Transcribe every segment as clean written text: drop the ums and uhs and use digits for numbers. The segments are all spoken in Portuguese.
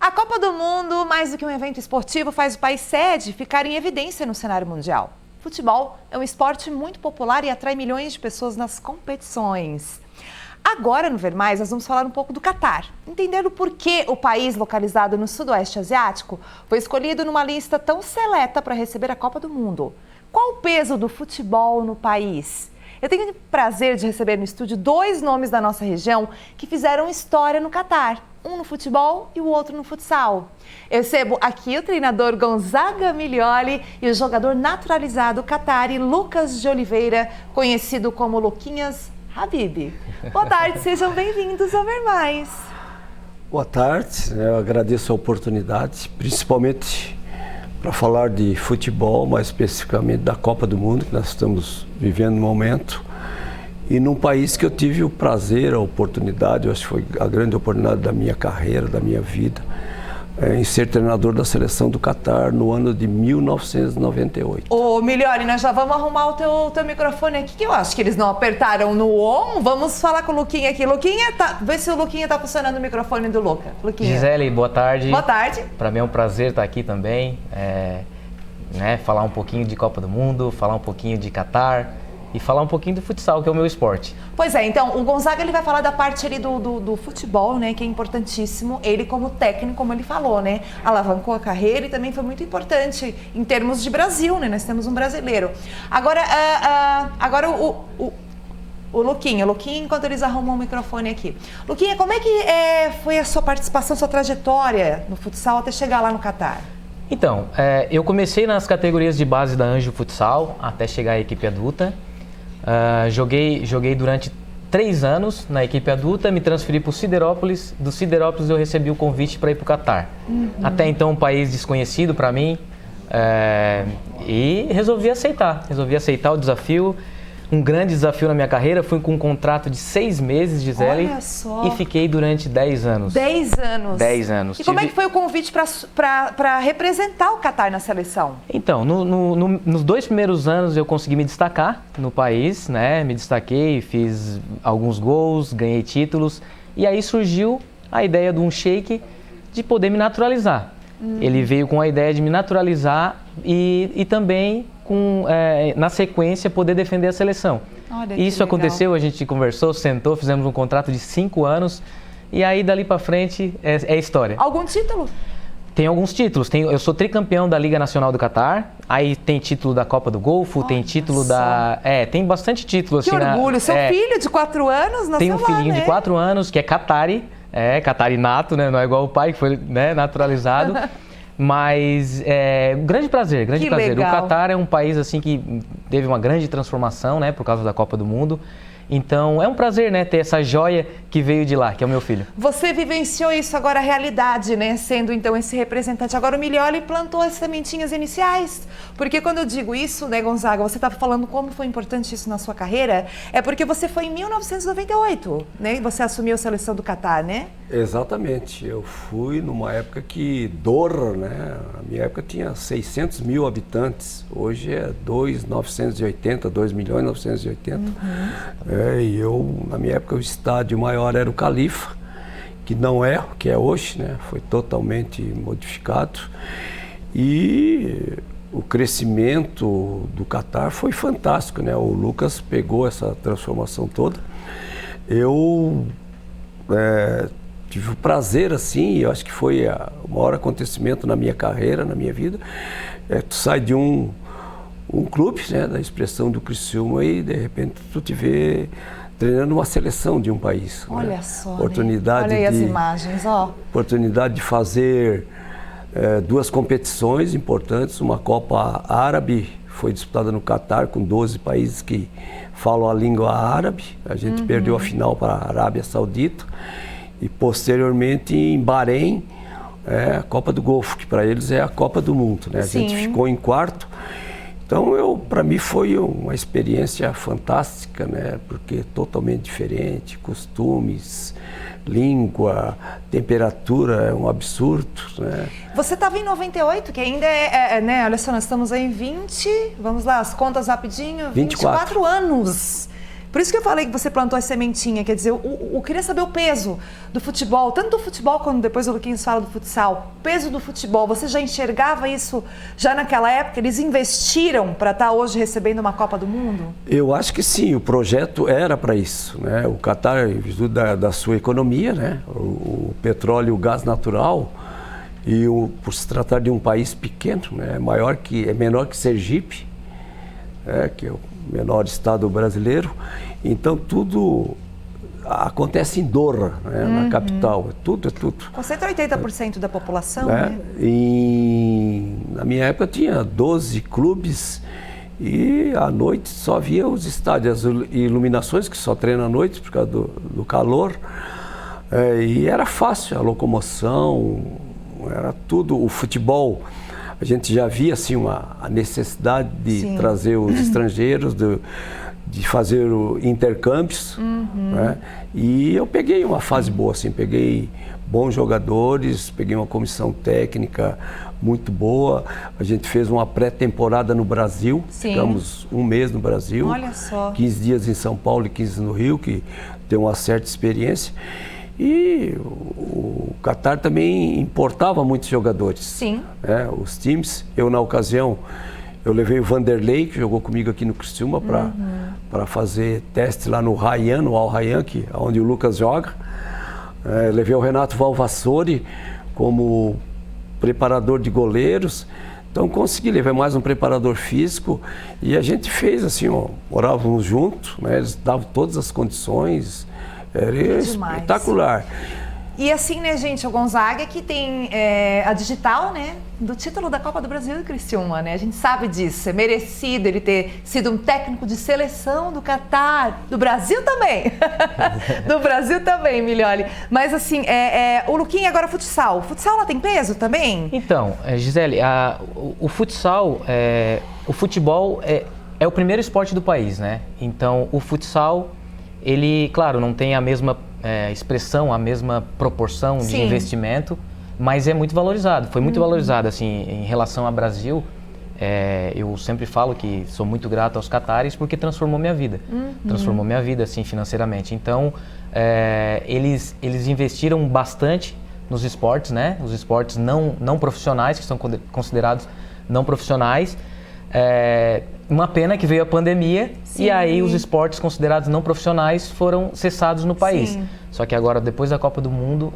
A Copa do Mundo, mais do que um evento esportivo, faz o país sede ficar em evidência no cenário mundial. Futebol é um esporte muito popular e atrai milhões de pessoas nas competições. Agora, no Ver Mais, nós vamos falar um pouco do Catar. Entender o porquê o país localizado no sudoeste asiático foi escolhido numa lista tão seleta para receber a Copa do Mundo. Qual o peso do futebol no país? Eu tenho o prazer de receber no estúdio dois nomes da nossa região que fizeram história no Catar. Um no futebol e o outro no futsal. Eu recebo aqui o treinador Gonzaga Milioli e o jogador naturalizado Qatari Lucas de Oliveira, conhecido como Luquinhas Habib. Boa tarde, sejam bem-vindos ao Ver Mais. Boa tarde, eu agradeço a oportunidade, principalmente para falar de futebol, mais especificamente da Copa do Mundo, que nós estamos vivendo no momento. E num país que eu tive o prazer, a oportunidade, eu acho que foi a grande oportunidade da minha carreira, da minha vida, em ser treinador da seleção do Catar no ano de 1998. Ô, Milioli, nós já vamos arrumar o teu microfone aqui, que eu acho que eles não apertaram no on. Vamos falar com o Luquinha aqui. Luquinha, vê se o Luquinha tá funcionando o microfone do Luca. Luquinha. Gisele, boa tarde. Boa tarde. Para mim é um prazer estar aqui também, falar um pouquinho de Copa do Mundo, falar um pouquinho de Catar e falar um pouquinho do futsal, que é o meu esporte. Pois é, então o Gonzaga ele vai falar da parte ali do futebol, né, que é importantíssimo. Ele como técnico, como ele falou, né, alavancou a carreira e também foi muito importante em termos de Brasil, né, nós temos um brasileiro. Agora, o Luquinha, enquanto eles arrumam o microfone aqui. Luquinha, como é que foi a sua participação, sua trajetória no futsal até chegar lá no Catar? Então, eu comecei nas categorias de base da Anjo Futsal até chegar à equipe adulta. Joguei durante 3 anos na equipe adulta, me transferi para o Siderópolis. Do Siderópolis eu recebi o convite para ir para o Catar. Até então um país desconhecido para mim, e resolvi aceitar o desafio. Um grande desafio na minha carreira, fui com um contrato de 6 meses, Gisele, e fiquei durante 10 anos. 10 anos? 10 anos. E como é que foi o convite para representar o Catar na seleção? Então, nos 2 primeiros anos eu consegui me destacar no país, né? Me destaquei, fiz alguns gols, ganhei títulos, e aí surgiu a ideia de um sheik de poder me naturalizar. Ele veio com a ideia de me naturalizar e também na sequência poder defender a seleção. Olha, isso aconteceu, a gente conversou, sentou, fizemos um contrato de 5 anos e aí dali pra frente é história. Algum título? Tem alguns títulos, eu sou tricampeão da Liga Nacional do Catar, aí tem título da Copa do Golfo, tem título tem bastante título. Que assim, orgulho, seu filho de 4 anos nasceu. Tem um filhinho lá, né? de 4 anos que é Qatari, Qatari nato, né? Não é igual o pai que foi, né, naturalizado. Mas grande prazer. Legal. O Catar é um país assim que teve uma grande transformação, né, por causa da Copa do Mundo. Então é um prazer, né, ter essa joia que veio de lá, que é o meu filho. Você vivenciou isso agora, a realidade, né, sendo então esse representante. Agora o Milioli plantou as sementinhas iniciais, porque quando eu digo isso, né, Gonzaga, você estava falando como foi importante isso na sua carreira, é porque você foi em 1998, né, e você assumiu a seleção do Catar, né? Exatamente, eu fui numa época que Doha, né, na minha época tinha 600 mil habitantes, hoje é 2.980. E eu, na minha época, o estádio maior era o Califa, que não é o que é hoje, né? Foi totalmente modificado. E o crescimento do Catar foi fantástico, né? O Lucas pegou essa transformação toda. Eu tive o prazer, assim, eu acho que foi o maior acontecimento na minha carreira, na minha vida. Tu sai de um clube, né, da expressão do Criciúma e de repente tu te vê treinando uma seleção de um país. Olha, né? só, Oportunidade, né? Olha aí as imagens, ó. Oportunidade de fazer 2 competições importantes, uma Copa Árabe, foi disputada no Catar com 12 países que falam a língua árabe, a gente perdeu a final para a Arábia Saudita e posteriormente em Bahrein, a Copa do Golfo, que para eles é a Copa do Mundo, né? A gente ficou em 4º. Então, para mim foi uma experiência fantástica, né? Porque totalmente diferente, costumes, língua, temperatura, é um absurdo, né? Você estava em 98, que ainda né? Olha só, nós estamos aí em 20, vamos lá, as contas rapidinho, 24 anos Por isso que eu falei que você plantou a sementinha, quer dizer, eu queria saber o peso do futebol, tanto do futebol quando depois o Luquinhas fala do futsal. O peso do futebol, você já enxergava isso já naquela época? Eles investiram para estar hoje recebendo uma Copa do Mundo? Eu acho que sim, o projeto era para isso, né? O Catar, em virtude da sua economia, né? O petróleo e o gás natural, e por se tratar de um país pequeno, né? É menor que Sergipe, que é o menor estado brasileiro, então tudo acontece em Doha, né? Na capital, é tudo. Com 180% da população, né? Na minha época tinha 12 clubes e à noite só havia os estádios, as iluminações, que só treinam à noite por causa do calor, e era fácil a locomoção, era tudo, o futebol. A gente já via assim, a necessidade de trazer os estrangeiros, de fazer intercâmbios, né? E eu peguei uma fase boa, assim, peguei bons jogadores, peguei uma comissão técnica muito boa. A gente fez uma pré-temporada no Brasil, ficamos um mês no Brasil, olha só, 15 dias em São Paulo e 15 no Rio, que deu uma certa experiência. E o Catar também importava muitos jogadores. Sim. Os times, na ocasião, eu levei o Vanderlei, que jogou comigo aqui no Criciúma, para fazer teste lá no Rayyan, no Al Rayyan, onde o Lucas joga. Levei o Renato Valvassori como preparador de goleiros. Então consegui levar mais um preparador físico e a gente fez assim, morávamos juntos, né? Eles davam todas as condições. Era espetacular. E assim, né, gente, o Gonzaga que tem a digital, né, do título da Copa do Brasil do Criciúma, né? A gente sabe disso, é merecido ele ter sido um técnico de seleção do Catar, do Brasil também. Do Brasil também, Milioli. Mas assim, o Luquinha agora futsal. O futsal lá tem peso também? Então, Gisele, o futsal, o futebol é o primeiro esporte do país, né? Então, o futsal, ele, claro, não tem a mesma expressão, a mesma proporção de investimento, mas é muito valorizado, foi muito valorizado, assim, em relação ao Brasil. Eu sempre falo que sou muito grato aos catares porque transformou minha vida, assim, financeiramente. Então, eles investiram bastante nos esportes, né? Os esportes não profissionais, que são considerados não profissionais. Uma pena que veio a pandemia e aí os esportes considerados não profissionais foram cessados no país. Sim. Só que agora, depois da Copa do Mundo,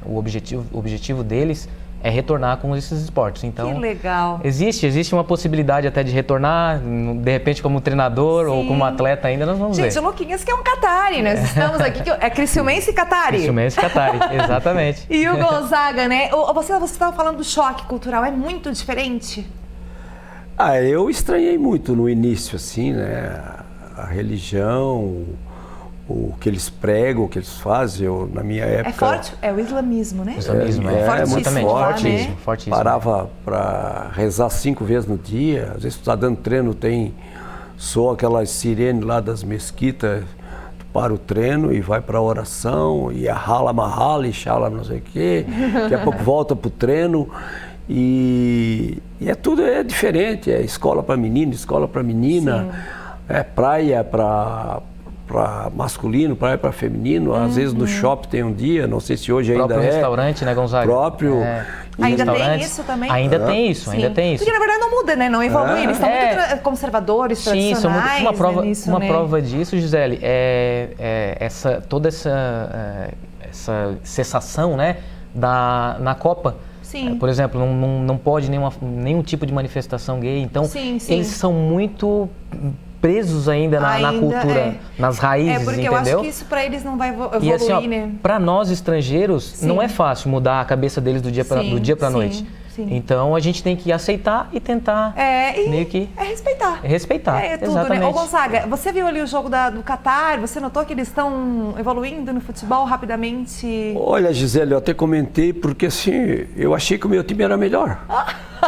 o objetivo deles é retornar com esses esportes. Então, que legal. Existe uma possibilidade até de retornar, de repente como treinador ou como atleta ainda, nós vamos ver. Gente, o Luquinhas que é um catari, nós estamos aqui, é criciumense e catari. Criciumense e catari, exatamente. E o Gonzaga, né? Você estava falando do choque cultural, é muito diferente? Eu estranhei muito no início, assim, né? A religião, o que eles pregam, o que eles fazem. Na minha época... É forte? É o islamismo, né? O islamismo, muito forte. Fortíssimo. Parava para rezar 5 vezes no dia. Às vezes tu tá dando treino, soa aquelas sirenes lá das mesquitas, tu para o treino e vai para a oração, e rala, e xala, não sei o quê. Daqui a pouco volta pro treino. E tudo é diferente, é escola para menino, escola para menina, praia para masculino, praia para feminino, às vezes no shopping tem um dia, não sei se hoje ainda próprio restaurante, né, Gonzaga? Próprio. Ainda tem isso também? Ainda tem isso. Porque na verdade não muda, né? Não evolui, eles são muito conservadores, tradicionais. Sim, uma prova disso, Gisele, toda essa cessação, né, na Copa. Sim. Por exemplo, não pode nenhum tipo de manifestação gay. Então, eles são muito presos ainda na cultura, nas raízes, porque entendeu? Eu acho que isso para eles não vai evoluir, e assim, né? Para nós estrangeiros, não é fácil mudar a cabeça deles do dia para noite. Sim. Então a gente tem que aceitar e tentar meio que... respeitar. Respeitar, tudo, exatamente. Né? Ô Gonzaga, você viu ali o jogo do Catar, você notou que eles estão evoluindo no futebol rapidamente? Olha, Gisele, eu até comentei porque assim, eu achei que o meu time era melhor.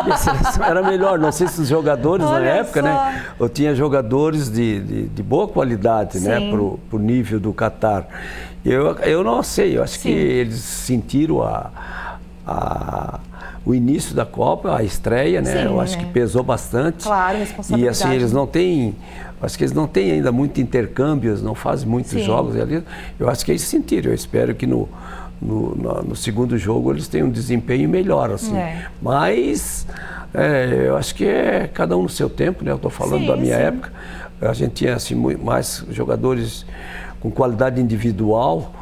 Minha seleção era melhor, não sei se os jogadores na época, né? Eu tinha jogadores de boa qualidade, né? Pro nível do Catar. Eu não sei, eu acho que eles sentiram o o início da Copa, a estreia, né? Sim, Eu acho que pesou bastante. Claro, responsabilidade. E assim, eles não têm, acho que eles não têm ainda muito intercâmbios, não fazem muitos Sim. jogos ali. Eu acho que eles sentiram, eu espero que no segundo jogo eles tenham um desempenho melhor, assim. Mas eu acho que é cada um no seu tempo, né? Eu estou falando da minha época. A gente tinha assim, mais jogadores com qualidade individual,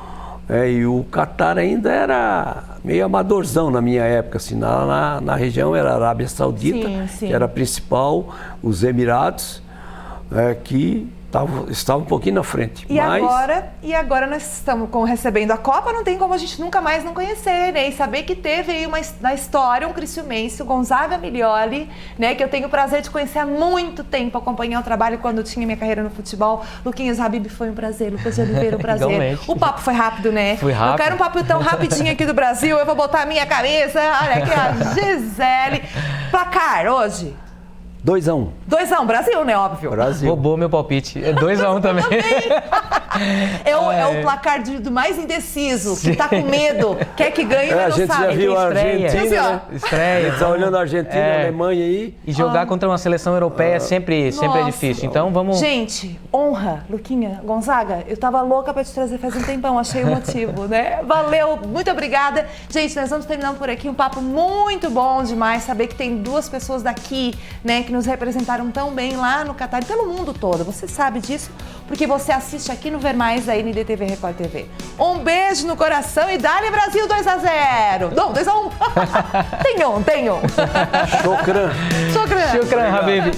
e o Catar ainda era meio amadorzão na minha época. Assim, na região era a Arábia Saudita, que era a principal, os Emirados, que estava um pouquinho na frente. E agora nós estamos recebendo a Copa, não tem como a gente nunca mais não conhecer, né? E saber que teve aí na história um criciumense, o Gonzaga Milioli, né? Que eu tenho o prazer de conhecer há muito tempo, acompanhar o trabalho quando eu tinha minha carreira no futebol. Luquinhas Habib, foi um prazer. Lucas de Oliveira, um prazer. Igualmente. O papo foi rápido, né? Foi rápido. Eu quero um papo tão rapidinho aqui do Brasil, eu vou botar a minha camisa. Olha aqui a Gisele. Placar hoje? 2-1. 2-1, Brasil, né? Óbvio. Brasil. Roubou meu palpite. É 2-1 também. É o placar do mais indeciso, que tá com medo, quer que ganhe, mas A não gente sabe. já viu a Argentina, né? Estreia. A gente tá olhando a Argentina, a Alemanha aí. E jogar contra uma seleção europeia sempre é difícil. Então vamos... Gente, honra, Luquinha, Gonzaga, eu tava louca pra te trazer faz um tempão, achei o motivo, né? Valeu, muito obrigada. Gente, nós vamos terminando por aqui, um papo muito bom demais, saber que tem duas pessoas daqui, né, que nos representaram tão bem lá no Catar e pelo mundo todo. Você sabe disso porque você assiste aqui no Ver Mais da NDTV Record TV. Um beijo no coração e dá-lhe Brasil 2-0. Não, 2-1. Tem um. Shukran. Shukran, Habib.